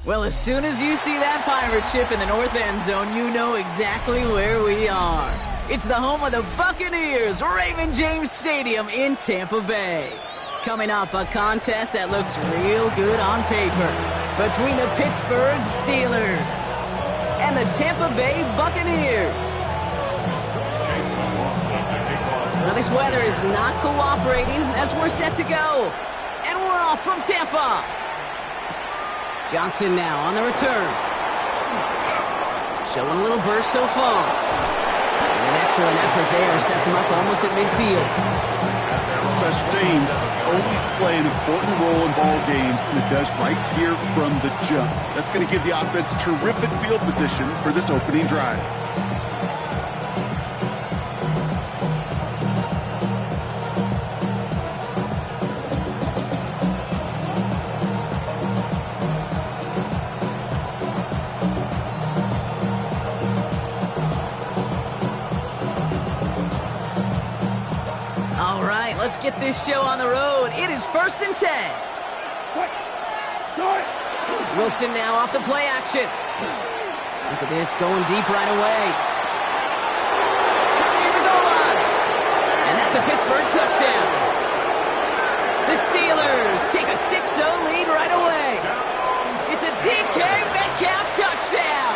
Well, as soon as you see that pirate ship in the north end zone, you know exactly where we are. It's the home of the Buccaneers, Raymond James Stadium in Tampa Bay. Coming up, a contest that looks real good on paper between the Pittsburgh Steelers and the Tampa Bay Buccaneers. Now, this weather is not cooperating as we're set to go. And we're off from Tampa. Johnson now on the return. Showing a little burst so far. And an excellent effort there sets him up almost at midfield. Special teams always play an important role in ball games, and it does right here from the jump. That's going to give the offense terrific field position for this opening drive. Let's get this show on the road. It is 1st and 10. Wilson now off the play action. Look at this, going deep right away. Near the goal line. And that's a Pittsburgh touchdown. The Steelers take a 6-0 lead right away. It's a DK Metcalf touchdown.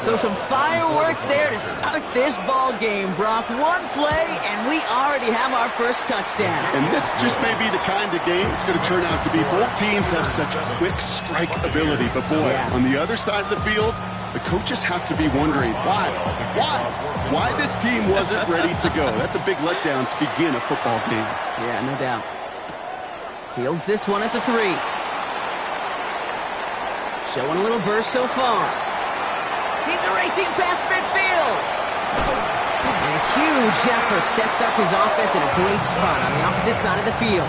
So some fireworks there to start this ball game, Brock. One play, and we already have our first touchdown. And this just may be the kind of game it's going to turn out to be. Both teams have such quick strike ability, but boy, on the other side of the field, the coaches have to be wondering, why this team wasn't ready to go. That's a big letdown to begin a football game. Yeah, no doubt. Fields this one at the 3. Showing a little burst so far. He's racing past midfield. And a huge effort sets up his offense in a great spot on the opposite side of the field.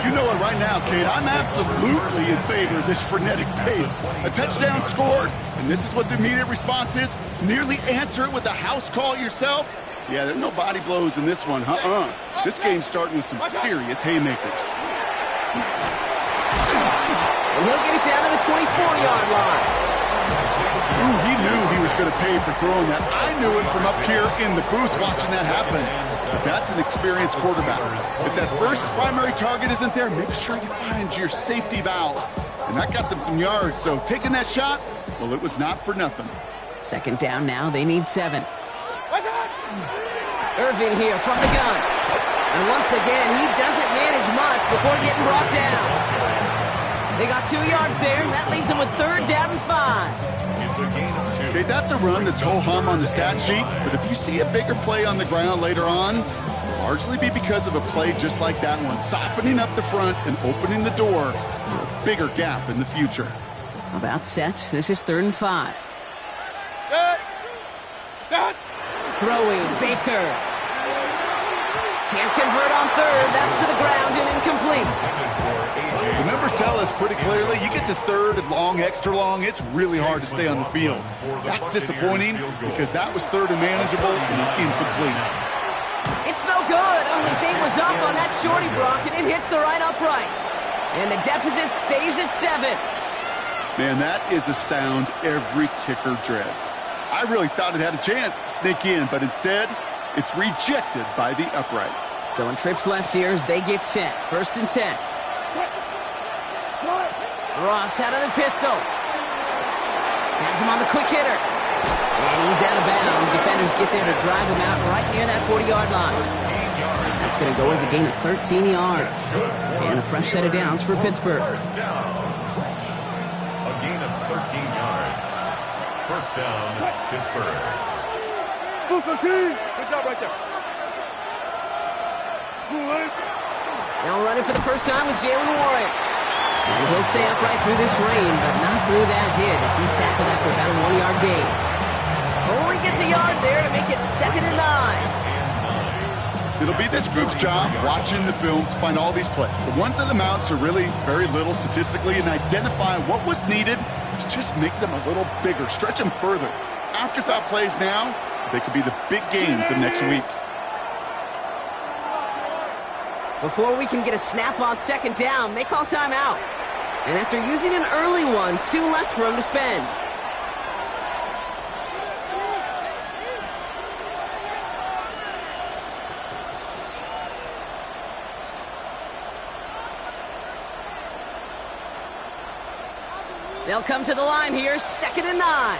You know it right now, Kate. I'm absolutely in favor of this frenetic pace. A touchdown scored, and this is what the immediate response is. Nearly answer it with a house call yourself. Yeah, there's no body blows in this one. This game's starting with some serious haymakers. And he'll get it down to the 24-yard line. Ooh, he knew he was going to pay for throwing that. I knew it from up here in the booth watching that happen. But that's an experienced quarterback. If that first primary target isn't there, make sure you find your safety valve. And that got them some yards, so taking that shot, well, it was not for nothing. 2nd down now, they need 7. Irvin here from the gun. And once again, he doesn't manage much before getting brought down. They got 2 yards there, and that leaves them with 3rd down and 5. Okay, that's a run that's ho-hum on the stat sheet, but if you see a bigger play on the ground later on, it'll largely be because of a play just like that one, softening up the front and opening the door for a bigger gap in the future. About set. This is 3rd and 5. Throwing, Baker. Can't convert on 3rd. That's to the ground and incomplete. The numbers tell us pretty clearly, you get to 3rd and long, extra long, it's really hard to stay on the field. That's disappointing because that was 3rd and manageable and incomplete. It's no good. His aim was up on that shorty, Brock, and it hits the right upright. And the deficit stays at 7. Man, that is a sound every kicker dreads. I really thought it had a chance to sneak in, but instead, it's rejected by the upright. Going trips left here as they get set. 1st and 10. Ross out of the pistol. Has him on the quick hitter. And he's out of bounds. Defenders get there to drive him out right near that 40-yard line. That's going to go as a gain of 13 yards. And a fresh set of downs for Pittsburgh. A gain of 13 yards. 1st down, Pittsburgh. Good job right there. Now running for the first time with Jalen Warren. And he'll stay upright through this rain, but not through that hit as he's tackled after about a 1-yard gain. Only gets a yard there to make it 2nd and 9. It'll be this group's job watching the film to find all these plays. The ones that amount to really very little statistically and identify what was needed to just make them a little bigger, stretch them further. afterthought plays now, they could be the big gains of next week. Before we can get a snap on second down, they call timeout. And after using an early one, 2 left for him to spend. They'll come to the line here, 2nd and 9.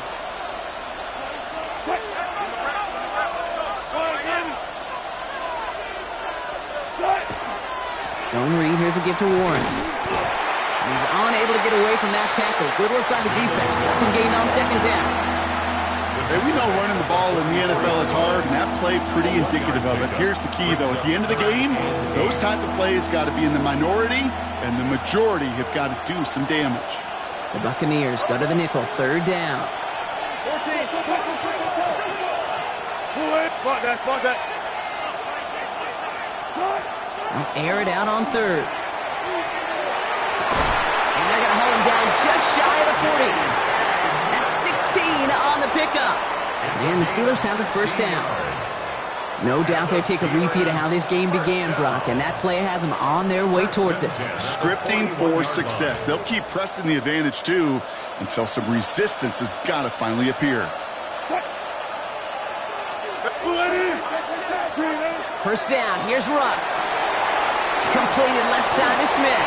Zone read, here's a give to Warren. He's unable to get away from that tackle. Good work by the defense. Nothing gained on second down. Hey, we know running the ball in the NFL is hard, and that play pretty indicative of it. Here's the key, though. At the end of the game, those type of plays got to be in the minority, and the majority have got to do some damage. The Buccaneers go to the nickel, 3rd down. They'll air it out on 3rd. And they're going to hold him down just shy of the 40. That's 16 on the pickup. And the Steelers have the 1st down. No doubt they take a repeat of how this game began, Brock, and that play has them on their way towards it. Scripting for success. They'll keep pressing the advantage, too, until some resistance has got to finally appear. 1st down, here's Russ. Completed left side to Smith.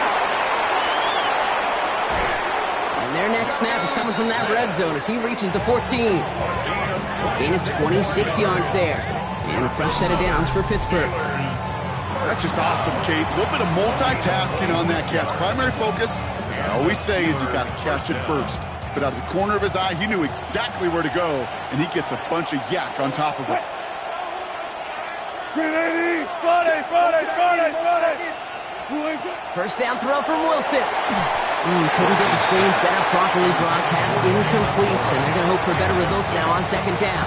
And their next snap is coming from that red zone as he reaches the 14. Gain of 26 yards there. And a fresh set of downs for Pittsburgh. That's just awesome, Kate. A little bit of multitasking on that catch. Primary focus, as I always say, is you got to catch it first. But out of the corner of his eye, he knew exactly where to go, and he gets a bunch of yak on top of it. First down throw from Wilson. Couldn't get the screen set up properly. Brock, pass incomplete, and they're going to hope for better results now on 2nd down.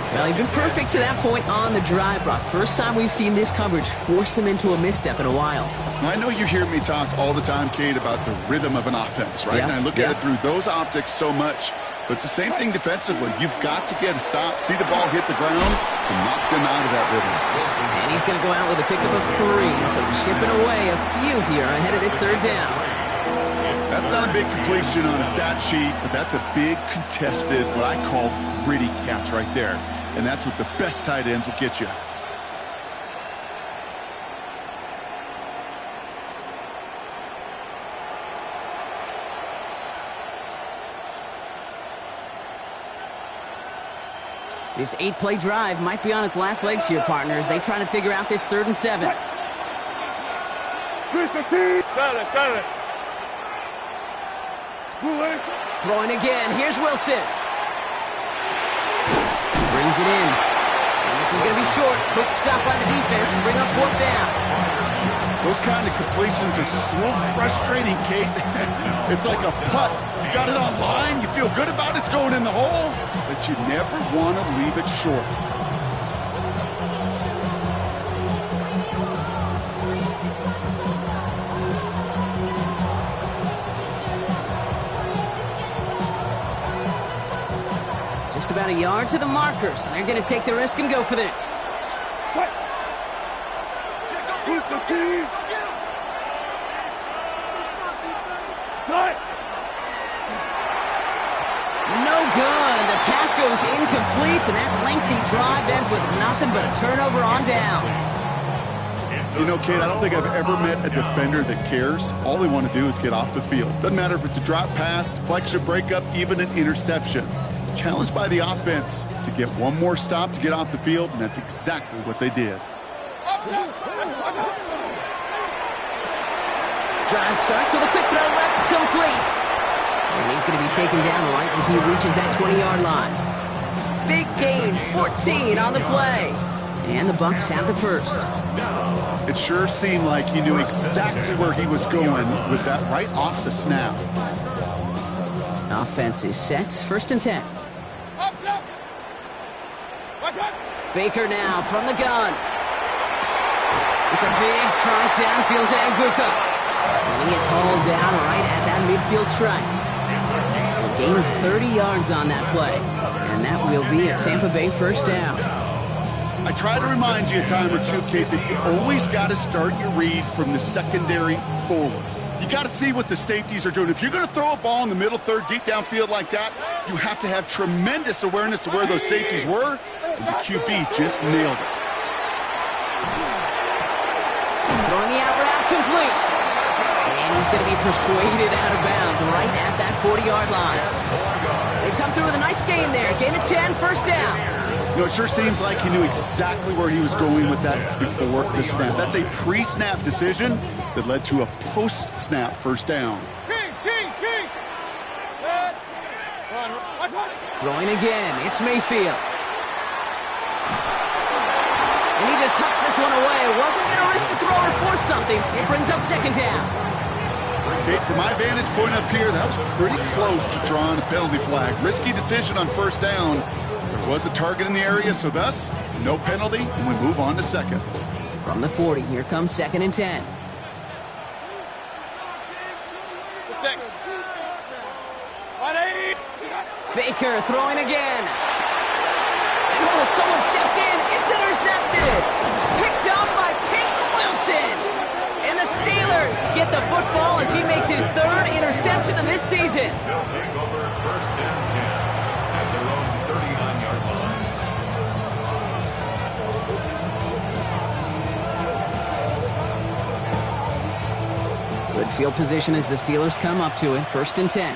Well, he's been perfect to that point on the drive, Brock. First time we've seen this coverage force him into a misstep in a while. I know you hear me talk all the time, Kate, about the rhythm of an offense, right? Yep. And I look at it through those optics so much. But it's the same thing defensively. You've got to get a stop, see the ball hit the ground to knock them out of that rhythm. And he's going to go out with a pickup of 3, so shipping away a few here ahead of this 3rd down. That's not a big completion on a stat sheet, but that's a big contested, what I call gritty catch right there. And that's what the best tight ends will get you. This 8-play drive might be on its last legs here, partners. They try to figure out this 3rd and 7. Throwing again. Here's Wilson. Brings it in. And this is going to be short. Quick stop by the defense and bring up 4th down. Those kind of completions are so frustrating, Kate. It's like a putt. You got it on line, you feel good about it's going in the hole, but you never want to leave it short. Just about a yard to the markers, and they're going to take the risk and go for this. No good. The pass goes incomplete, and that lengthy drive ends with nothing but a turnover on downs. You know, Kate, I don't think I've ever met a defender that cares. All they want to do is get off the field. Doesn't matter if it's a drop pass, deflection, breakup, even an interception. Challenged by the offense to get one more stop to get off the field, and that's exactly what they did. Drive start to the quick throw left, complete. And he's going to be taken down right as he reaches that 20-yard line. Big gain, 14 on the play. And the Bucs have the 1st. It sure seemed like he knew exactly where he was going with that right off the snap. Offense is set, 1st and 10. Baker now from the gun. It's a big strike downfield to Aguka. And he is hauled down right at that midfield stripe. So Gained 30 yards on that play, and that will be a Tampa Bay first down. I try to remind you a time or two, Kate, that you always got to start your read from the secondary forward. You got to see what the safeties are doing. If you're going to throw a ball in the middle third, deep downfield like that, you have to have tremendous awareness of where those safeties were, and the QB just nailed it. Throwing the out route complete. And he's going to be persuaded out of bounds right at that 40-yard line. They come through with a nice gain there. Gain of 10, first down. You know, it sure seems like he knew exactly where he was going with that before the snap. That's a pre-snap decision that led to a post-snap first down. Throwing again, it's Mayfield. And he just hucks this one away. Wasn't going to risk a throw or force something. It brings up second down. Kate, from my vantage point up here, that was pretty close to drawing a penalty flag. Risky decision on first down. There was a target in the area, so thus, no penalty, and we move on to second. From the 40, here comes second and 10. Baker throwing again. And someone stepped in. It's intercepted. Picked up by Peyton Wilson. And the Steelers get the football as he makes his third interception of this season. They'll take over first and 10 at their own 39-yard line. Good field position as the Steelers come up to it. First and 10.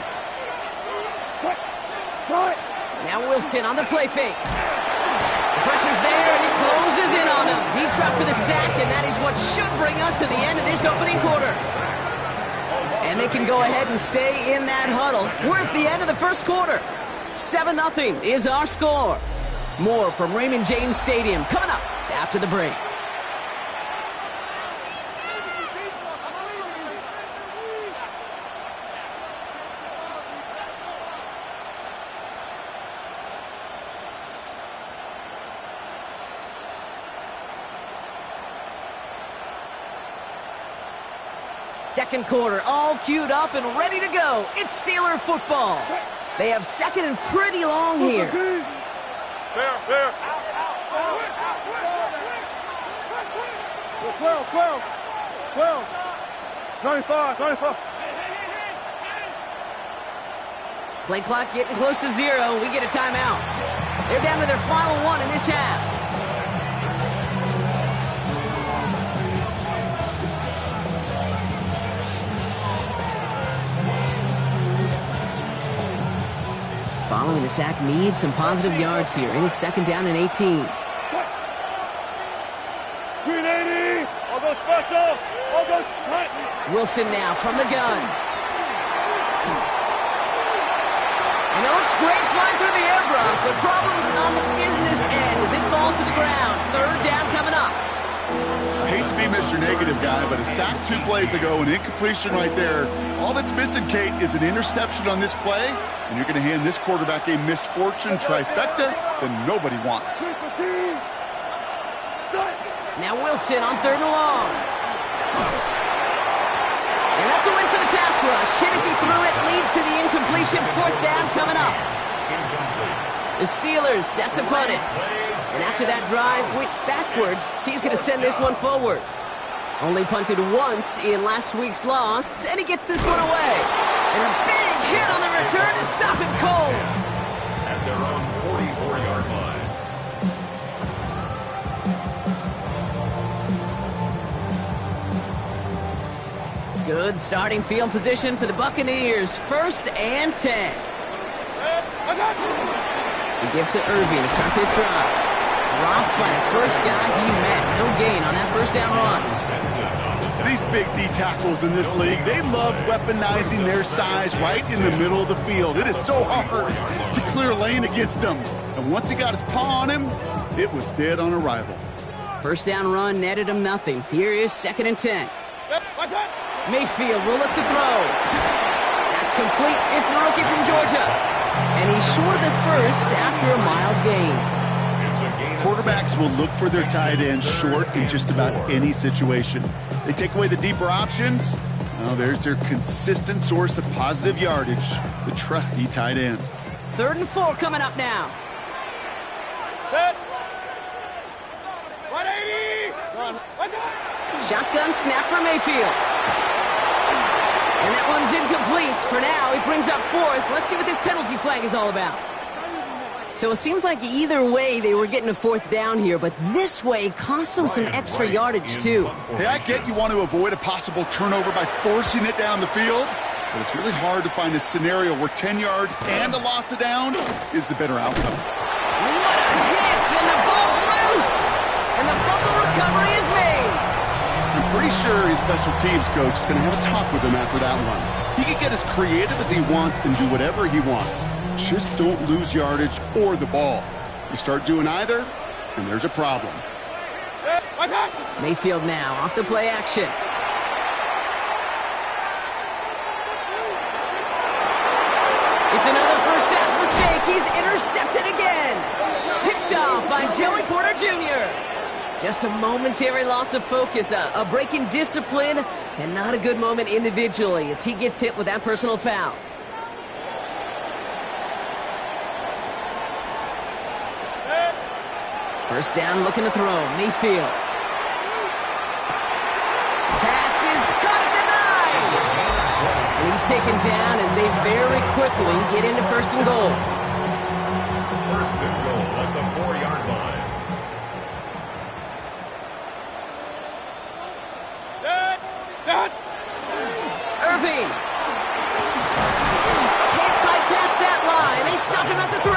Now Wilson on the play fake. The pressure's there, and he closes in on him. He's dropped for the sack, and that is what should bring us to the end of this opening quarter. And they can go ahead and stay in that huddle. We're at the end of the first quarter. 7-0 is our score. More from Raymond James Stadium coming up after the break. Second quarter, all queued up and ready to go. It's Steeler football. They have second and pretty long here. There. 12. 25. Play clock getting close to 0. We get a timeout. They're down to their final one in this half. Following the sack needs some positive yards here. It is second down and 18. Green 80. All goes special. All goes tight. Wilson now from the gun. And it looks great flying through the air, Brock, but problems on the business end as it falls to the ground. Third down coming up. I hate to be Mr. Negative guy, but a sack 2 plays ago, an incompletion right there. All that's missing, Kate, is an interception on this play, and you're going to hand this quarterback a misfortune trifecta that nobody wants. Now Wilson on third and long. And that's a win for the pass rush. Hit as he threw it, leads to the incompletion. Fourth down coming up. The Steelers set to punt it. And after that drive went backwards, he's going to send this one forward. Only punted once in last week's loss, and he gets this one away. And a big hit on the return to stop it cold. At their own 44-yard line. Good starting field position for the Buccaneers. First and 10. To give to Irving to start this drive. Dropped by the first guy he met. No gain on that first down run. These big D tackles in this league, they love weaponizing their size right in the middle of the field. It is so hard to clear lane against them. And once he got his paw on him, it was dead on arrival. First down run netted him nothing. Here is second and 10. Mayfield will look to throw. That's complete. It's the rookie from Georgia. And he's short of the first after a mild gain. Quarterbacks will look for their tight end short in just about any situation. They take away the deeper options. Well, there's their consistent source of positive yardage, the trusty tight end. 3rd and 4 coming up now. Set. 180. Run. Shotgun snap for Mayfield. And that one's incomplete. For now, he brings up 4th. Let's see what this penalty flag is all about. So it seems like either way they were getting a 4th down here, but this way cost them some extra yardage too. Hey, I get you want to avoid a possible turnover by forcing it down the field, but it's really hard to find a scenario where 10 yards and a loss of downs is the better outcome. What a hit! And the ball's loose! And the fumble recovery is made! I'm pretty sure his special teams coach is going to have a talk with him after that one. He can get as creative as he wants and do whatever he wants. Just don't lose yardage or the ball. You start doing either, and there's a problem. Mayfield now off the play action. It's another first half mistake. He's intercepted again. Picked off by Joey Porter Jr. Just a momentary loss of focus, a break in discipline, and not a good moment individually as he gets hit with that personal foul. First down, looking to throw. Mayfield. Pass is caught at the 9. And he's taken down as they very quickly get into 1st and goal. 1st and goal at the 4-yard line. Irving. Can't bypass that line. They stop him at the 3.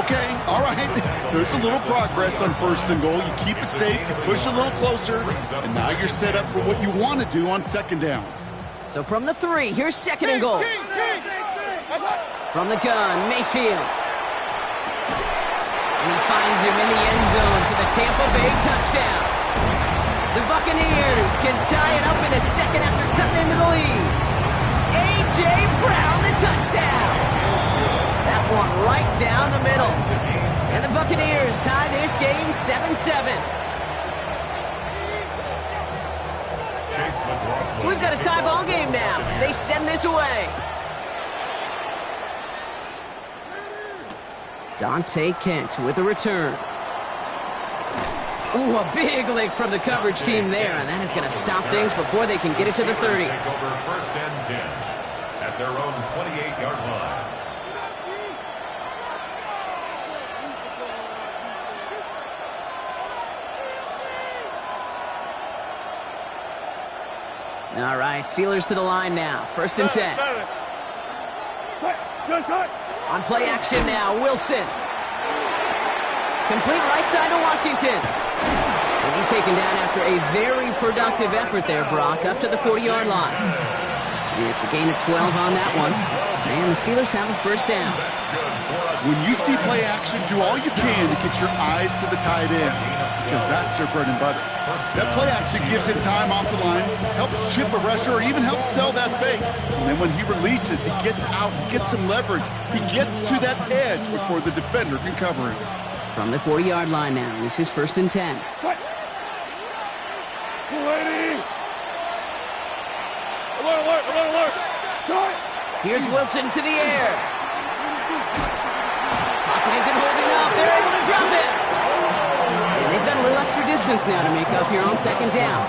Okay, all right. There's a little progress on 1st and goal. You keep it safe, you push a little closer, and now you're set up for what you want to do on 2nd down. So from the 3, here's 2nd and goal. From the gun, Mayfield. And he finds him in the end zone for the Tampa Bay touchdown. The Buccaneers can tie it up in a second after cutting into the lead. A.J. Brown, the touchdown. That one right down the middle. And the Buccaneers tie this game 7-7. So we've got a tie ball game now as they send this away. Dante Kent with a return. Ooh, a big lick from the coverage team there, and that is going to stop things before they can get it to the 30. Take over 1st and 10 at their own 28-yard line. All right, Steelers to the line now. 1st and 10. On play action now, Wilson. Complete right side to Washington. And he's taken down after a very productive effort there, Brock, up to the 40-yard line. It's a gain of 12 on that one. And the Steelers have a 1st down. When you see play action, do all you can to get your eyes to the tight end, because that's their bread and butter. That play action gives him time off the line, helps chip a rusher, or even helps sell that fake. And then when he releases, he gets out, he gets some leverage. He gets to that edge before the defender can cover him. From the 40-yard line now, this is 1st and 10. Here's Wilson to the air. Pocket isn't holding up. They're able to drop it. And they've got a little extra distance now to make up here on 2nd down.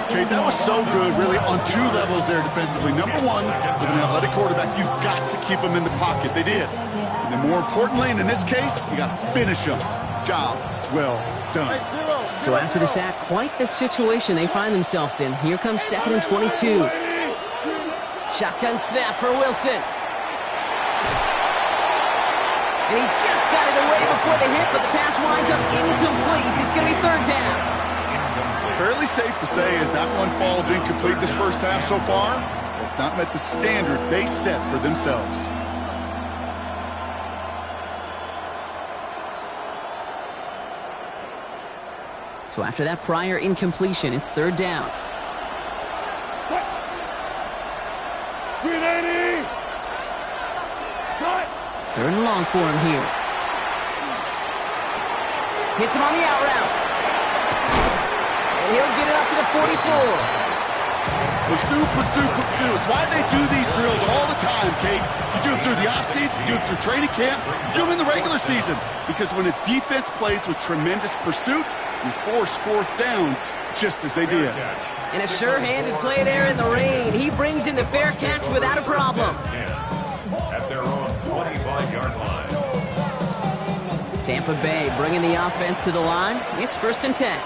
Okay, that was so good, really, on 2 levels there defensively. Number 1, with an athletic quarterback, you've got to keep him in the pocket. They did. And then more importantly, and in this case, you got to finish him. Job well done. So after the sack, quite the situation they find themselves in. Here comes 2nd and 22. Shotgun snap for Wilson. And he just got it away before the hit, but the pass winds up incomplete. It's going to be 3rd down. Fairly safe to say as that one falls incomplete this first half so far, it's not met the standard they set for themselves. So after that prior incompletion, it's 3rd down. 3rd and long for him here. Hits him on the out route. And he'll get it up to the 44. Pursue, pursue, pursue. It's why they do these drills all the time, Kate. You do them through the offseason, you do them through training camp, you do them in the regular season. Because when a defense plays with tremendous pursuit, you force fourth downs just as they did. And a sure-handed play there in the rain. He brings in the fair catch without a problem. At their own 25-yard line. Tampa Bay bringing the offense to the line. It's 1st and 10.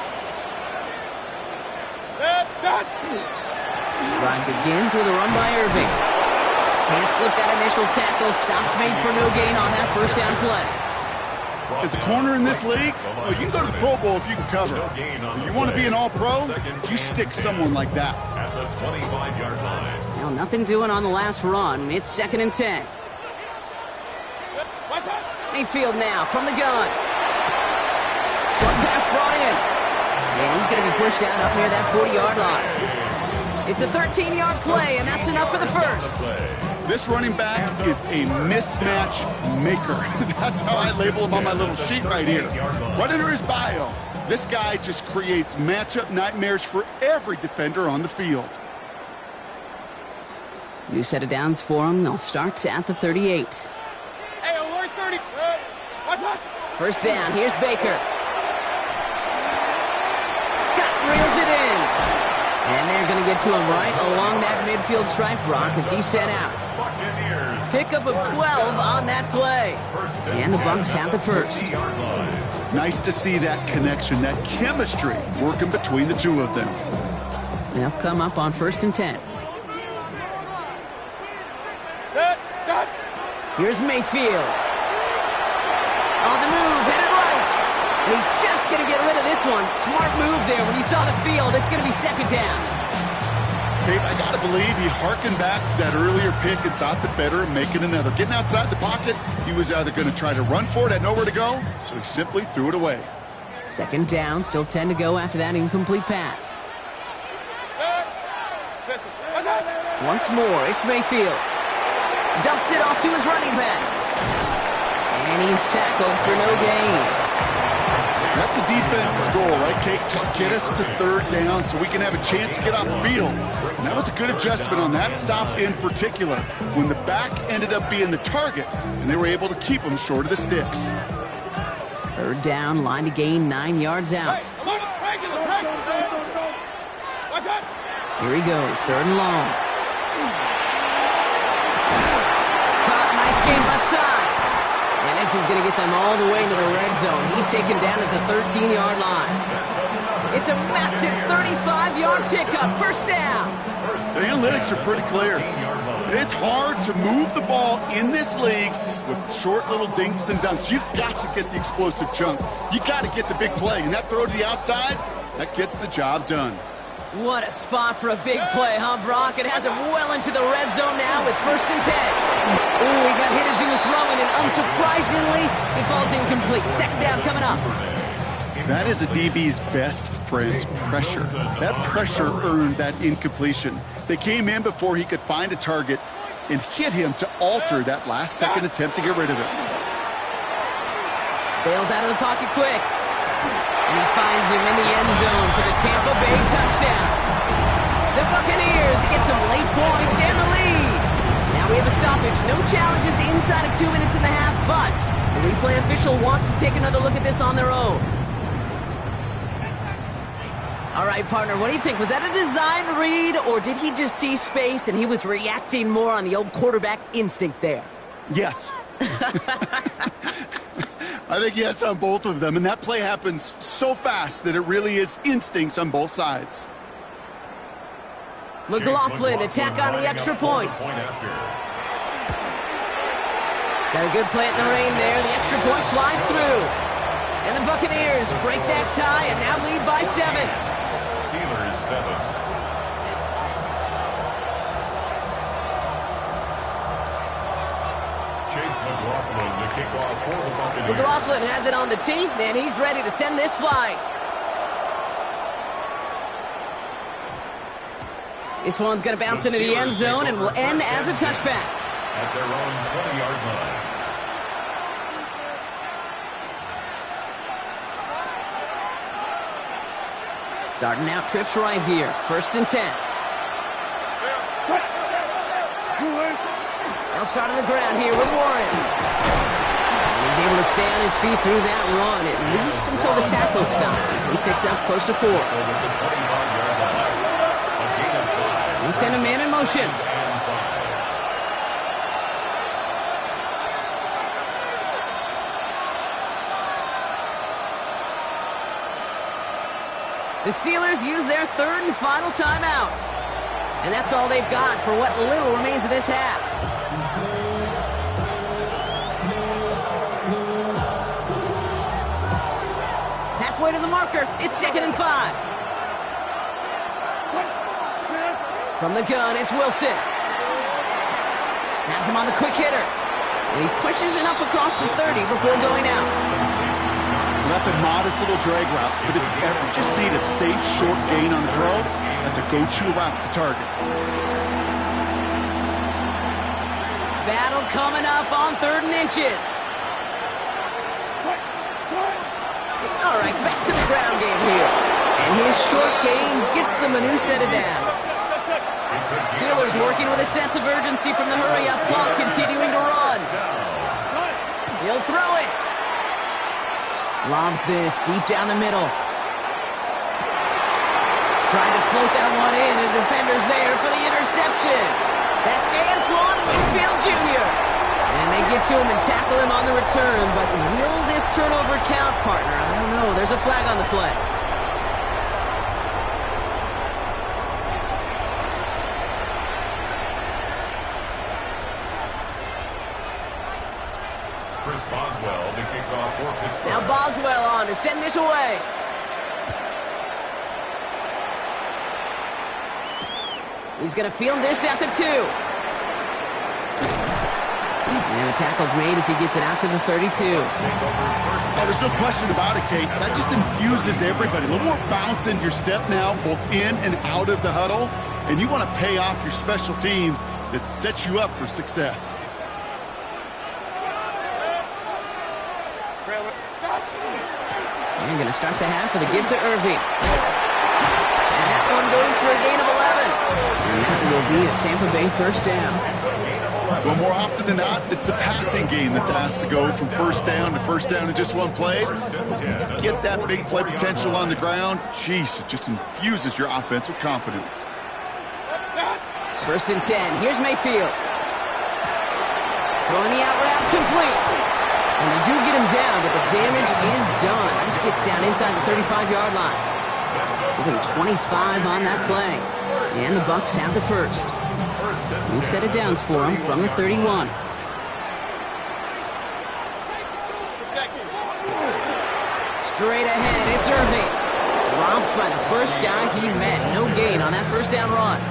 Drive begins with a run by Irving. Can't slip that initial tackle. Stops made for no gain on that first down play. As a corner in this league, well, you can go to the Pro Bowl if you can cover. If you want to be an All-Pro, you stick someone like that. At the 25-yard line. Now, nothing doing on the last run. It's 2nd and 10. Mayfield now from the gun. Short pass brought in. And he's going to be pushed out up near that 40-yard line. It's a 13-yard play, and that's enough for the first. This running back is a mismatch maker. That's how I label him on my little sheet right here. Right under his bio, this guy just creates matchup nightmares for every defender on the field. New set of downs for him. They'll start at the 38. Hey, alert 30. First down, here's Baker. Scott reels it in. And they're going to get to him right along that midfield stripe, Brock, as he's sent out. Pickup of 12 on that play. And the Bucs have the first. Nice to see that connection, that chemistry working between the two of them. They'll come up on 1st and 10. Here's Mayfield. On the move, headed right. And he's just going to get rid of this one. Smart move there. When you saw the field, it's going to be 2nd down. Gabe, I got to believe he harkened back to that earlier pick and thought the better of making another. Getting outside the pocket, he was either going to try to run for it, had nowhere to go, so he simply threw it away. 2nd down, still 10 to go after that incomplete pass. Once more, it's Mayfield. Dumps it off to his running back. And he's tackled for no gain. That's a defense's goal, right, Kate? Just get us to 3rd down so we can have a chance to get off the field. And that was a good adjustment on that stop in particular, when the back ended up being the target, and they were able to keep him short of the sticks. 3rd down, line to gain 9 yards out. Here he goes, 3rd and long. Caught, nice game left side. And this is going to get them all the way into the red zone. He's taken down at the 13-yard line. It's a massive 35-yard pickup. 1st down. The analytics are pretty clear. It's hard to move the ball in this league with short little dinks and dunks. You've got to get the explosive chunk. You got to get the big play. And that throw to the outside, that gets the job done. What a spot for a big play, huh, Brock? It has him well into the red zone now with 1st and 10. Ooh, he got hit as he was throwing, and unsurprisingly, he falls incomplete. 2nd down coming up. That is a DB's best friend, pressure. That pressure earned that incompletion. They came in before he could find a target and hit him to alter that last-second attempt to get rid of it. Bails out of the pocket quick. And he finds him in the end zone for the Tampa Bay touchdown. The Buccaneers get some late points and the lead. Now we have a stoppage. No challenges inside of 2 minutes and a half, but the replay official wants to take another look at this on their own. All right, partner, what do you think? Was that a design read, or did he just see space and he was reacting more on the old quarterback instinct there? Yes. I think yes on both of them, and that play happens so fast that it really is instincts on both sides. McLaughlin, attack on the extra point. Got a good play in the rain there. The extra point flies through. And the Buccaneers break that tie and now lead by 7. Steelers 7. McLaughlin has it on the tee, and he's ready to send this flying. This one's going to bounce into the end zone and will end as a touchback. At their own 20-yard line. Starting out trips right here. 1st and 10. They'll start on the ground here with Warren. And he's able to stay on his feet through that run, at least until the tackle stops him. He picked up close to 4. He sent a man in motion. The Steelers use their third and final timeout. And that's all they've got for what little remains of this half. Halfway to the marker, it's 2nd and 5. From the gun, it's Wilson. Has him on the quick hitter. And he pushes it up across the 30 before going out. That's a modest little drag route, but if you ever just need a safe, short gain on the throw, that's a go-to route to target. Battle coming up on 3rd and inches. All right, back to the ground game here. And his short gain gets them a new set of downs. Steelers working with a sense of urgency from the hurry-up clock, continuing to run. He'll throw it. Lobs this deep down the middle. Trying to float that one in, and the defender's there for the interception. That's Antoine Winfield Jr. And they get to him and tackle him on the return, but will this turnover count, partner? I don't know. There's a flag on the play. Now Boswell on to send this away. He's going to field this at the 2. And the tackle's made as he gets it out to the 32. Oh, there's no question about it, Kate. That just infuses everybody. A little more bounce in your step now, both in and out of the huddle. And you want to pay off your special teams that sets you up for success. They're going to start the half with a give to Irving. And that one goes for a gain of 11. And that will be a Tampa Bay first down. Well, more often than not, it's the passing game that's asked to go from first down to first down in just one play. Get that big play potential on the ground. Jeez, it just infuses your offense with confidence. 1st and 10. Here's Mayfield. Throwing the out route complete. And they do get him down, but the damage is done. Just gets down inside the 35-yard line. Give him 25 on that play. And the Bucs have the first. New set of downs for him from the 31. Straight ahead, it's Irving. Dropped by the first guy he met. No gain on that first down run.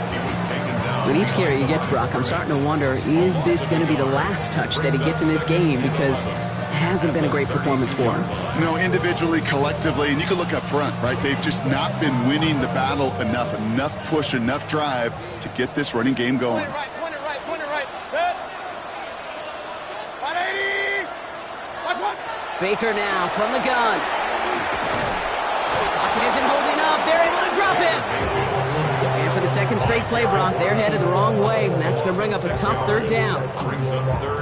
With each carry he gets, Brock, I'm starting to wonder, is this going to be the last touch that he gets in this game? Because it hasn't been a great performance for him. You know, individually, collectively, and you can look up front, right? They've just not been winning the battle enough. Enough push, enough drive to get this running game going. Point it right. Good. 180. Watch one. Baker now from the gun. Pocket isn't holding up. They're able to drop him. And for the second straight play, Brock, they're headed the wrong way, and that's going to bring up a tough 3rd down.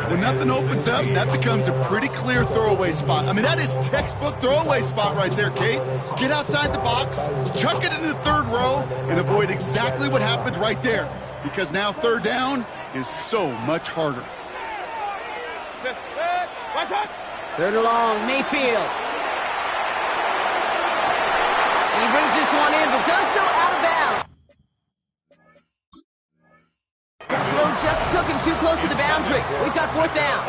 When nothing opens up, that becomes a pretty clear throwaway spot. I mean, that is textbook throwaway spot right there, Kate. Get outside the box, chuck it into the 3rd row, and avoid exactly what happened right there. Because now 3rd down is so much harder. 3rd and long, Mayfield. He brings this one in, but does so out of bounds. That throw just took him too close to the boundary. We've got 4th down.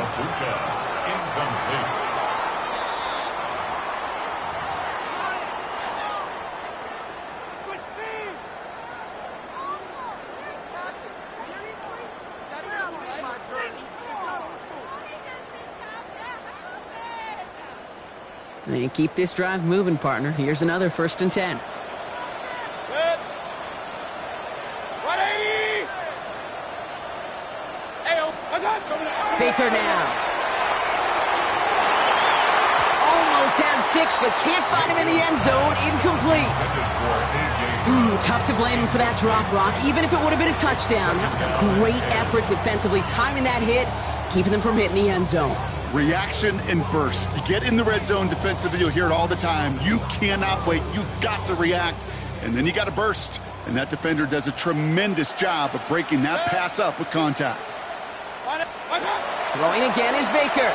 And keep this drive moving, partner. Here's another 1st and 10. Good. 180. Baker now. Almost had 6, but can't find him in the end zone. Incomplete. Tough to blame him for that drop, Brock. Even if it would have been a touchdown, that was a great effort defensively, timing that hit, keeping them from hitting the end zone. Reaction and burst. You get in the red zone defensively, you'll hear it all the time. You cannot wait. You've got to react, and then you got to burst. And that defender does a tremendous job of breaking that pass up with contact. Throwing again is Baker.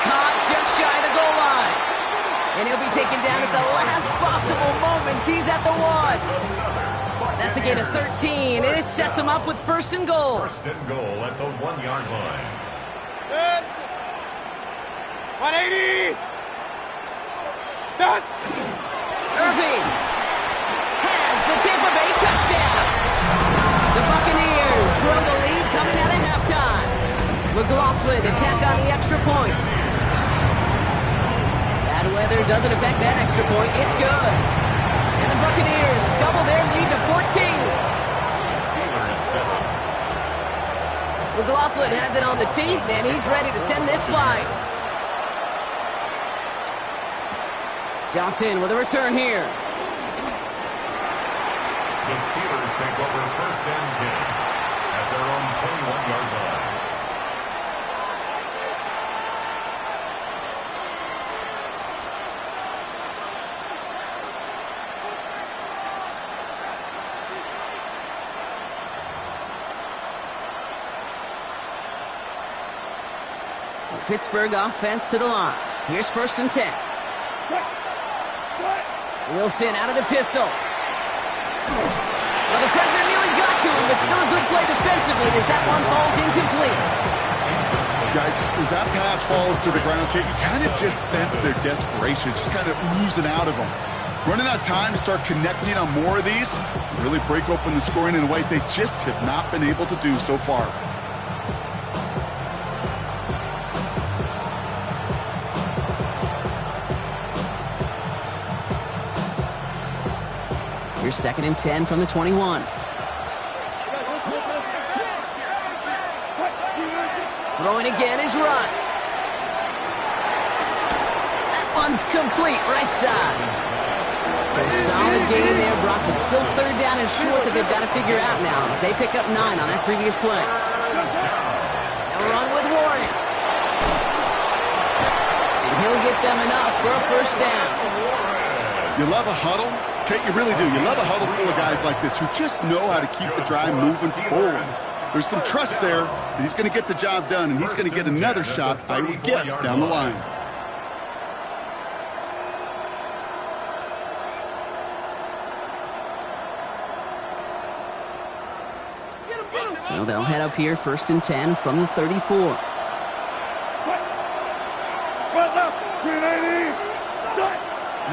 Caught just shy of the goal line. And he'll be taken down at the last possible moment. He's at the 1. That's a gain of 13, and it sets him up with first and goal. First and goal at the 1-yard line. 180. Start. Irving has the Tampa Bay touchdown. The Buccaneers throw the lead coming out of halftime. McLaughlin to tack on the extra point. Bad weather doesn't affect that extra point. It's good. And the Buccaneers double their lead to 14. Steelers 7. McLaughlin has it on the tee, and he's ready to send this flying. Johnson with a return here. The Steelers take over first and 10 at their own 21-yard line. The Pittsburgh offense to the line. Here's first and 10. Wilson out of the pistol. Well, the president nearly got to him, but still a good play defensively as that one falls incomplete. Yikes, as that pass falls to the ground, Kate, you kind of just sense their desperation, just kind of oozing out of them. Running out of time to start connecting on more of these, really break open the scoring in a way they just have not been able to do so far. Here's second and 10 from the 21. Throwing again is Russ. That one's complete, right side. So solid gain there, Brock, but still third down and short that they've got to figure out now as they pick up 9 on that previous play. They'll run with Warren. And he'll get them enough for a first down. You love a huddle? Kate, you really do. You love a huddle full of guys like this who just know how to keep the drive moving forward. There's some trust there that he's going to get the job done, and he's going to get another shot, I would guess, down the line. So they'll head up here first and 10 from the 34.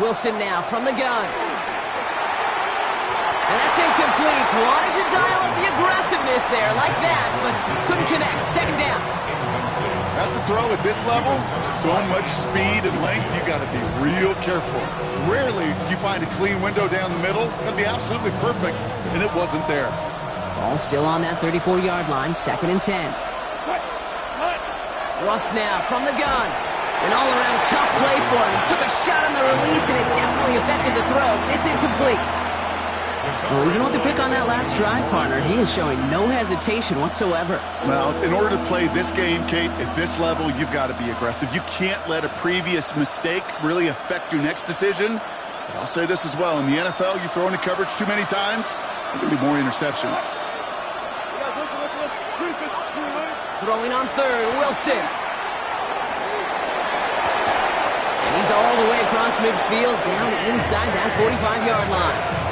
Wilson now from the gun. And that's incomplete. Wanted to dial up the aggressiveness there like that, but couldn't connect. Second down. That's a throw at this level. So much speed and length, you got to be real careful. Rarely do you find a clean window down the middle. That'd be absolutely perfect, and it wasn't there. Ball still on that 34-yard line, second and 10. Russ now from the gun. An all-around tough play for him. He took a shot on the release, and it definitely affected the throw. It's incomplete. Well, even with the pick on that last drive, partner, he is showing no hesitation whatsoever. Well, in order to play this game, Kate, at this level, you've got to be aggressive. You can't let a previous mistake really affect your next decision. But I'll say this as well. In the NFL, you throw into coverage too many times, there are going to be more interceptions. Throwing on third, Wilson. And he's all the way across midfield, down inside that 45-yard line.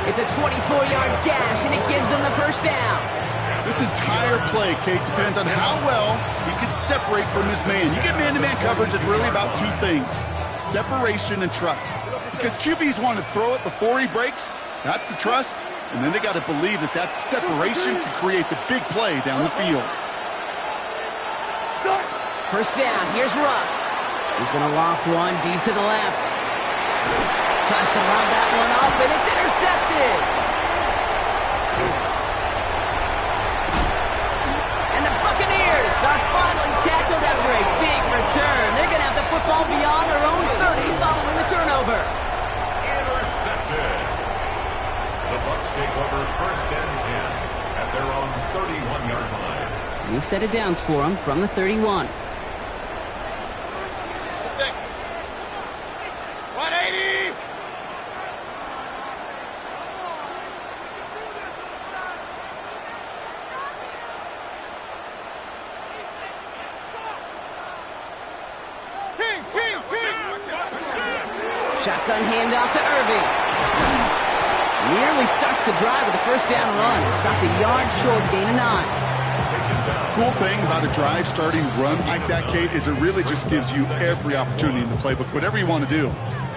It's a 24-yard gash, and it gives them the first down. This entire play, Kate, depends on how well he can separate from his man. You get man-to-man coverage, it's really about two things, separation and trust. Because QBs want to throw it before he breaks, that's the trust, and then they got to believe that that separation can create the big play down the field. First down, here's Russ. He's going to loft one deep to the left. Tries to lob that one up, and it's intercepted. And the Buccaneers are finally tackled after a big return. They're going to have the football beyond set of downs for him from the 31. 180! Shotgun handoff to Irving. Nearly starts the drive with a first down run. Stopped a yard short, gain of 9. Cool thing about a drive starting run like that, Kate, is it really just gives you every opportunity in the playbook, whatever you want to do.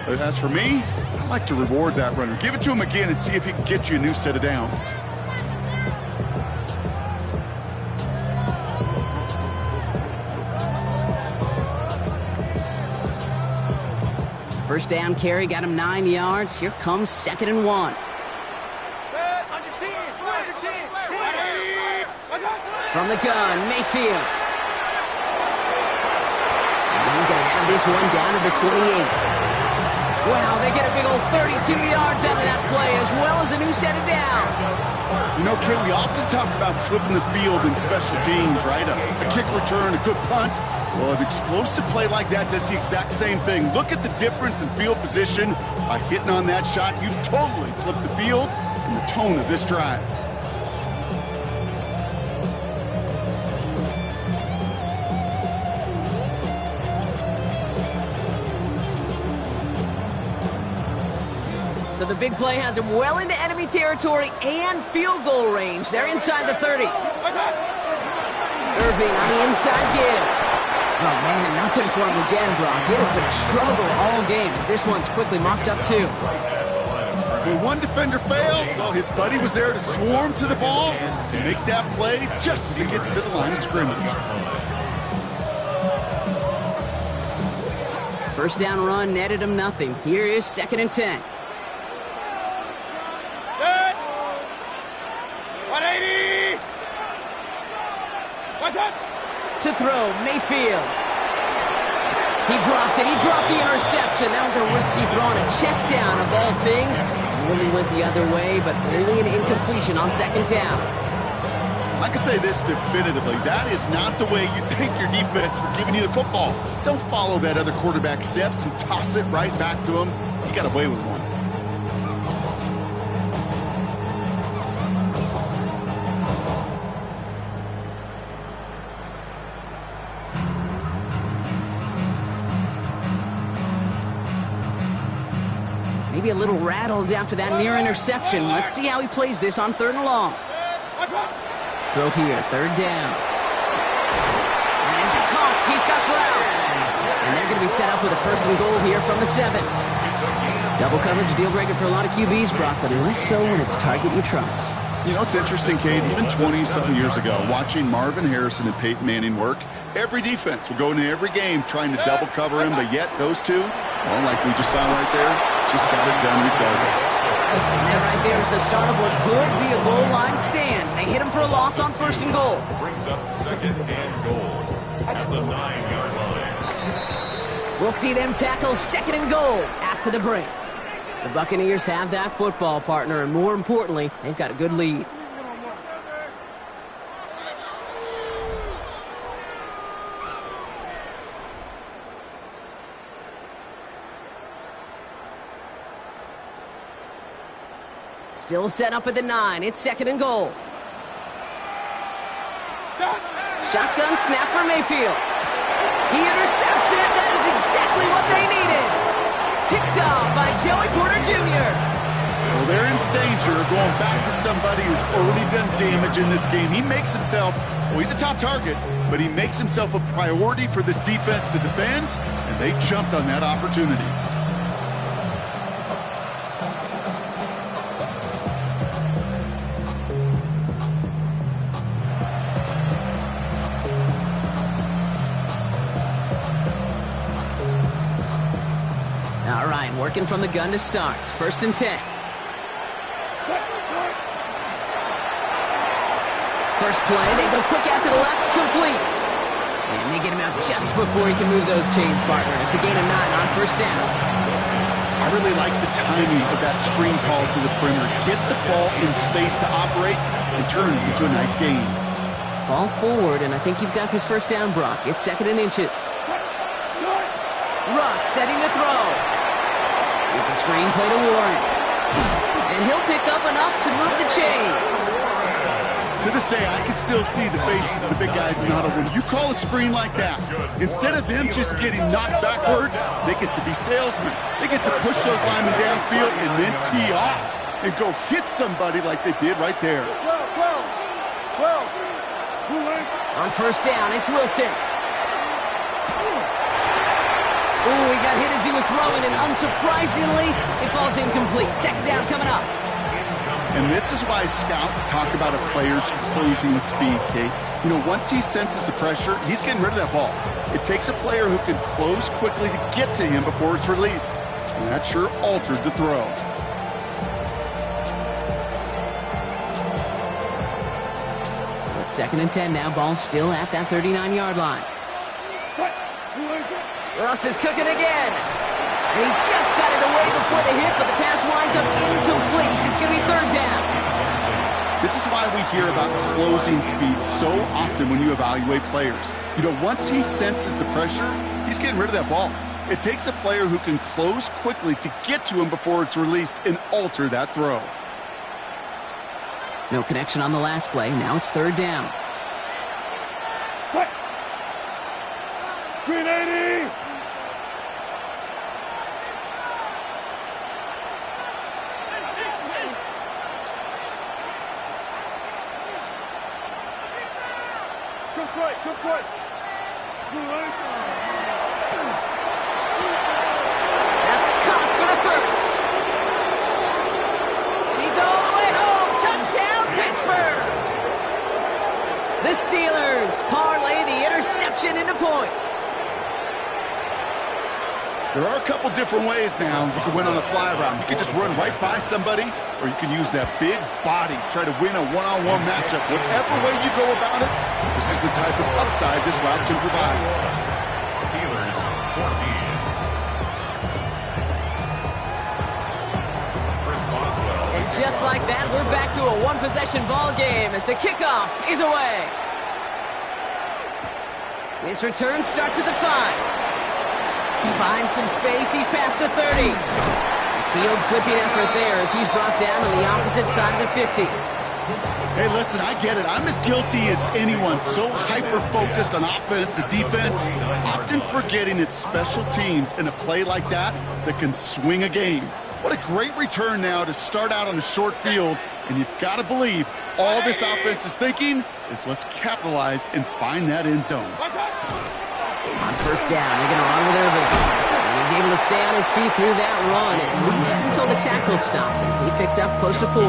But as for me, I like to reward that runner. Give it to him again and see if he can get you a new set of downs. First down carry got him 9 yards. Here comes 2nd and 1. From the gun, Mayfield. And he's going to have this one down to the 28. Wow, they get a big old 32 yards out of that play, as well as a new set of downs. You know, Kate, we often talk about flipping the field in special teams, right? A kick return, a good punt. Well, an explosive play like that does the exact same thing. Look at the difference in field position. By hitting on that shot, you've totally flipped the field and the tone of this drive. So the big play has him well into enemy territory and field goal range. They're inside the 30. Irving on the inside give. Oh, man, nothing for him again, Brock. It has been a struggle all game as this one's quickly mocked up, too. When one defender failed, well, his buddy was there to swarm to the ball and make that play just as it gets to the line of scrimmage. First down run netted him nothing. Here is 2nd and 10. 180! What's up? To throw, Mayfield. He dropped it. He dropped the interception. That was a risky throw on a check down of all things. Really went the other way, but only an incompletion on 2nd down. I can say this definitively. That is not the way you thank your defense for giving you the football. Don't follow that other quarterback steps and toss it right back to him. You got away with one. Maybe a little rattled after that near interception. Let's see how he plays this on 3rd and long. Throw here, 3rd down. And he's caught. He's got Brown. And they're going to be set up with a 1st and goal here from the 7. Double coverage, deal breaker for a lot of QBs, Brock, but less so when it's a target you trust. You know, it's interesting, Kate, even 20-something years ago, watching Marvin Harrison and Peyton Manning work, every defense would go into every game trying to double cover him, but yet those two, well, like we just saw right there, just got it done regardless. And that right there is the start of what could be a goal line stand. They hit him for a loss on 1st and goal. Brings up 2nd and goal at the 9-yard line. We'll see them tackle 2nd and goal after the break. The Buccaneers have that football, partner, and more importantly, they've got a good lead. Still set up at the 9. It's 2nd and goal. Shotgun snap for Mayfield. He intercepts it. That is exactly what they needed. Picked off by Joey Porter Jr. Well, they're in danger of going back to somebody who's already done damage in this game. He makes himself, well, he's a top target, but he makes himself a priority for this defense to defend, and they jumped on that opportunity. All right, working from the gun to start. 1st and 10. First play, they go quick out to the left, complete. And they get him out just before he can move those chains, partner. It's a gain of 9 on 1st down. I really like the timing of that screen call to the perimeter. Get the ball in space to operate and turns into a nice gain. Fall forward, and I think you've got this first down, Brock. It's 2nd and inches. Russ setting to throw. It's a screen play to Warren. And he'll pick up enough to move the chains. To this day, I can still see the faces of the big guys in the huddle. When you call a screen like that, instead of them just getting knocked backwards, they get to be salesmen. They get to push those linemen downfield and then tee off and go hit somebody like they did right there. On first down, it's Wilson. Ooh, he got hit as he was throwing, and unsurprisingly, it falls incomplete. 2nd down coming up. And this is why scouts talk about a player's closing speed, Kate. You know, once he senses the pressure, he's getting rid of that ball. It takes a player who can close quickly to get to him before it's released. And that sure altered the throw. So it's 2nd and 10 now. Ball still at that 39-yard line. Russ is cooking again. And he just got it away before the hit, but the pass winds up incomplete. It's going to be 3rd down. This is why we hear about closing speed so often when you evaluate players. You know, once he senses the pressure, he's getting rid of that ball. It takes a player who can close quickly to get to him before it's released and alter that throw. No connection on the last play. Now it's 3rd down. Green 80! Jump right. That's caught for the first. He's all the way home. Touchdown, Pittsburgh. The Steelers parlay the interception into points. There are a couple different ways now you can win on a fly route. You can just run right by somebody, or you can use that big body, try to win a one-on-one matchup. Whatever way you go about it, this is the type of upside this route can provide. Steelers 14. Chris Boswell. And just like that, we're back to a one-possession ball game as the kickoff is away. This return starts at the 5. Finds some space. He's past the 30. Field flipping effort there as he's brought down on the opposite side of the 50. Hey, listen, I get it. I'm as guilty as anyone. So hyper-focused on offense and defense, often forgetting it's special teams in a play like that can swing a game. What a great return now to start out on a short field. And you've got to believe all this offense is thinking is let's capitalize and find that end zone. On first down, they're going to run with Irvin. And he's able to stay on his feet through that run, at least until the tackle stops him. He picked up close to 4.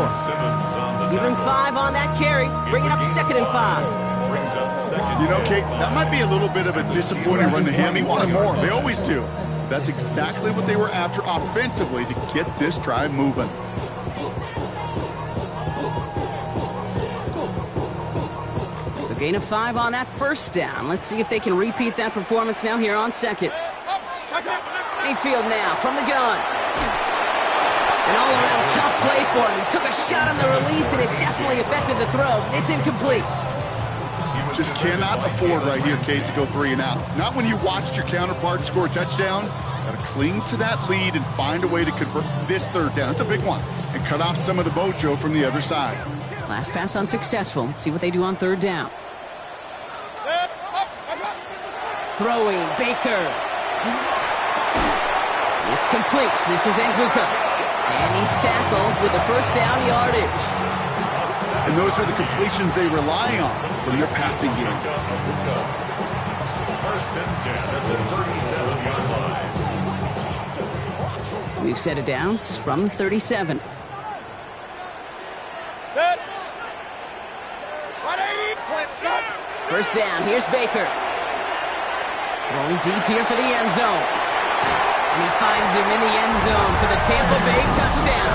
Give him 5 on that carry. Bring it up 2nd and 5. You know, Kate, that might be a little bit of a disappointing run to him. He wanted more. They always do. That's exactly what they were after offensively to get this drive moving. Gain of 5 on that first down. Let's see if they can repeat that performance now here on 2nd. Mayfield now from the gun. An all-around tough play for him. He took a shot on the release, and it definitely affected the throw. It's incomplete. Just cannot afford right here, Kate, to go 3 and out. Not when you watched your counterpart score a touchdown. Got to cling to that lead and find a way to convert this 3rd down. It's a big one. And cut off some of the mojo from the other side. Last pass unsuccessful. Let's see what they do on 3rd down. Throwing, Baker. It's complete. This is Nguka. And he's tackled with the first down yardage. And those are the completions they rely on from their passing game. First and 10 at the 37-yard line. We've set it downs from the 37. First down. Here's Baker. Going deep here for the end zone. And he finds him in the end zone for the Tampa Bay touchdown.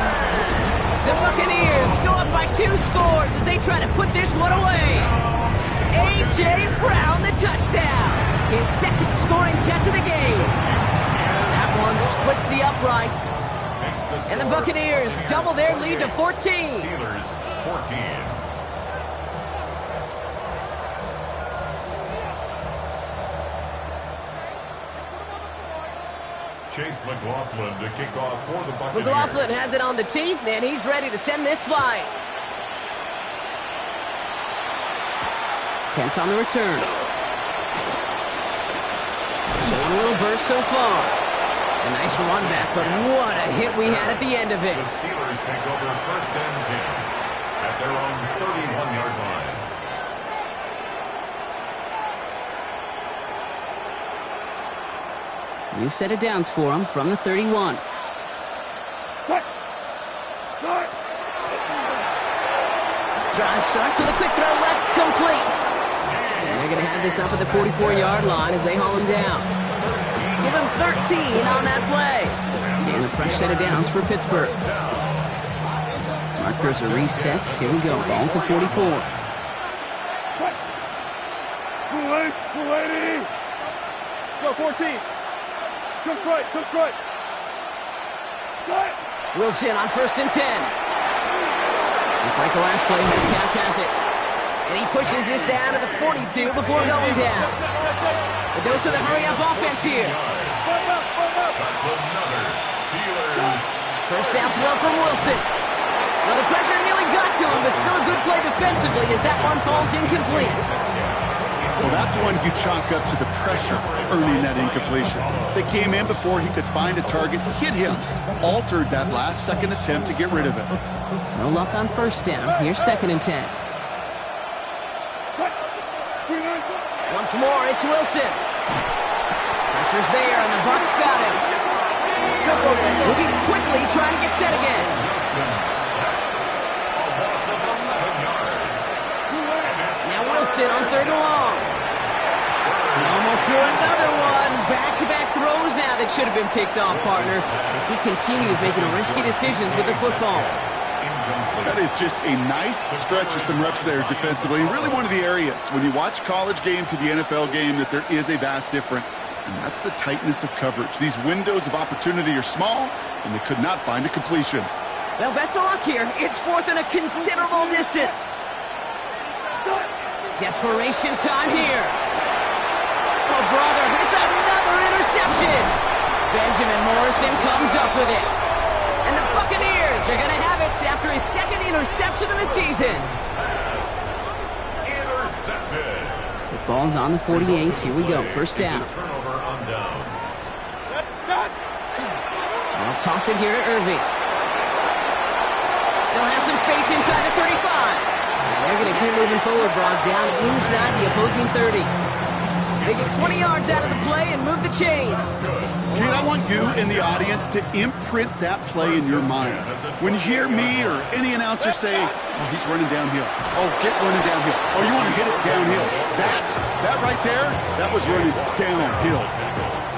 The Buccaneers go up by 2 scores as they try to put this one away. A.J. Brown, the touchdown. His 2nd scoring catch of the game. That one splits the uprights. And the Buccaneers double their lead to 14. Steelers 14. Chase McLaughlin to kick off for the Buccaneers. McLaughlin has it on the tee, and he's ready to send this flying. Kent on the return. Showing a little burst so far. A nice run back, but what a hit we had at the end of it. The Steelers take over first and 10 at their own 31-yard line. New set of downs for him from the 31. Drive start to the quick throw left, complete. And they're going to have this up at the 44-yard line as they haul him down. Give him 13 on that play. And a fresh set of downs for Pittsburgh. Markers are reset. Here we go. Ball at the 44. Go 14. Took right. Wilson on first and 10. Just like the last play, Metcalf has it. And he pushes this down to the 42 before going down. A dose of the hurry-up offense here. That's another Steelers. First down throw from Wilson. Well, the pressure nearly got to him, but still a good play defensively as that one falls incomplete. Well, that's one you chalk up to the pressure earning that incompletion. They came in before he could find a target, hit him, altered that last-second attempt to get rid of it. No luck on first down. Here's second and 10. Once more, it's Wilson. Pressure's there, and the Bucs got him. Moving quickly, trying to get set again. Now Wilson on third and long. He almost threw another one. Back-to-back throws now that should have been picked off, partner, as he continues making risky decisions with the football. That is just a nice stretch of some reps there defensively. And really one of the areas, when you watch college game to the NFL game, that there is a vast difference. And that's the tightness of coverage. These windows of opportunity are small, and they could not find a completion. Well, best of luck here. It's fourth and a considerable distance. Desperation time here. Oh, brother, it's another interception. Benjamin Morrison comes up with it. And the Buccaneers are going to have it after his second interception of the season. Intercepted. The ball's on the 48. Here we go. First down. Turnover on downs. I'll toss it here to Irving. Still has some space inside the 35. And they're going to keep moving forward, Brock, down inside the opposing 30. They get 20 yards out of the play and move the chains. Kate, I want you in the audience to imprint that play in your mind. When you hear me or any announcer say, oh, he's running downhill. Oh, get running downhill. Oh, you want to hit it downhill. That right there, that was running downhill.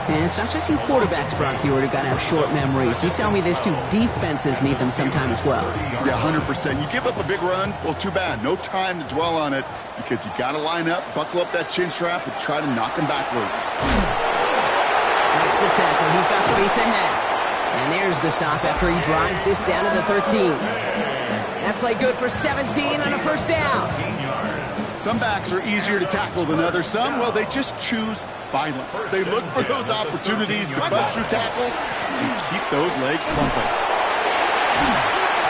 And it's not just you quarterbacks, Brock, you got to have short memories. You tell me these two defenses need them sometime as well. Yeah, 100%. You give up a big run, well, too bad. No time to dwell on it because you got to line up, buckle up that chin strap, and try to knock him backwards. Makes the tackle. He's got space ahead. And there's the stop after he drives this down to the 13. That play good for 17 on a first down. Some backs are easier to tackle than others. Some, well, they just choose violence. They look for those opportunities to bust through tackles and keep those legs pumping.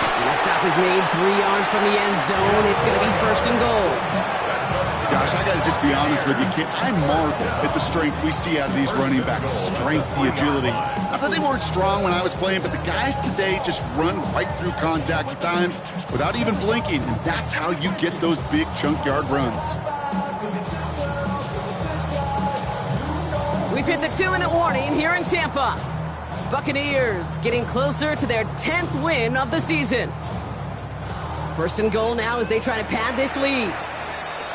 And the stop is made 3 yards from the end zone. It's going to be first and goal. Gosh, I got to just be honest with you, kid. I marvel at the strength we see out of these running backs. The strength, the agility. Not that they weren't strong when I was playing, but the guys today just run right through contact at times without even blinking, and that's how you get those big chunk yard runs. We've hit the 2-minute warning here in Tampa. Buccaneers getting closer to their 10th win of the season. First and goal now as they try to pad this lead.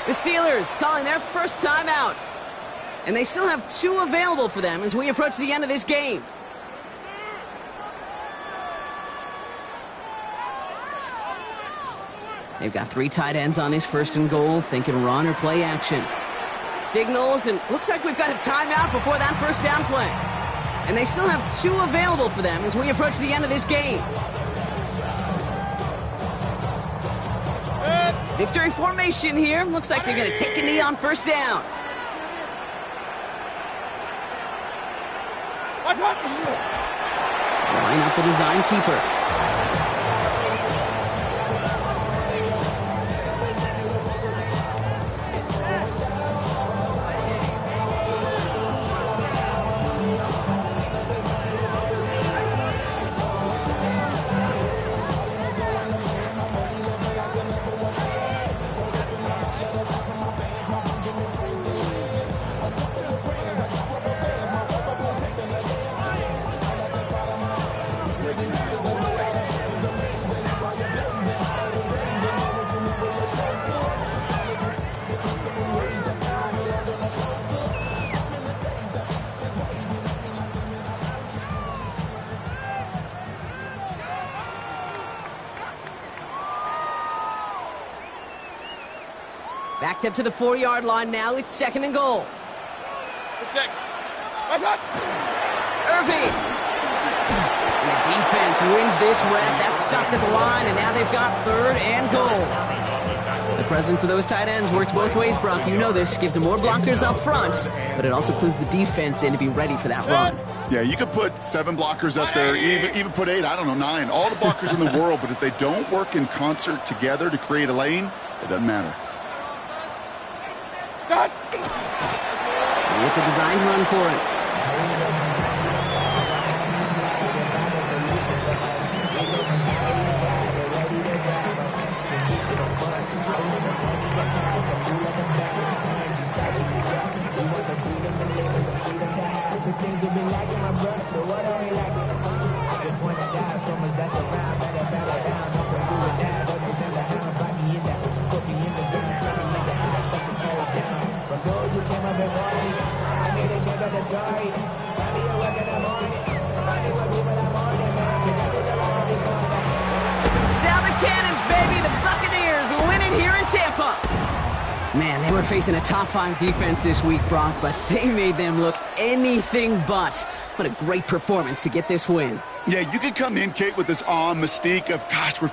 The Steelers calling their first timeout. And they still have 2 available for them as we approach the end of this game. They've got 3 tight ends on this first and goal, thinking run or play action. Signals, and looks like we've got a timeout before that first down play. And they still have 2 available for them as we approach the end of this game. Victory formation here. Looks like they're going to take a knee on first down. Line up the design keeper. Backed up to the 4-yard line now. It's 2nd and goal. Irving. And the defense wins this rep. That's stopped at the line, and now they've got 3rd and goal. The presence of those tight ends works both ways, Brock. You know this. Gives them more blockers up front, but it also clues the defense in to be ready for that run. Yeah, you could put 7 blockers up there, even put 8, I don't know, 9. All the blockers in the world, but if they don't work in concert together to create a lane, it doesn't matter. It's a designed run for it. Sound the cannons, baby! The Buccaneers win it here in Tampa. Man, they were facing a top 5 defense this week, Brock, but they made them look anything but. What a great performance to get this win. Yeah, you could come in, Kate, with this mystique of, gosh, we're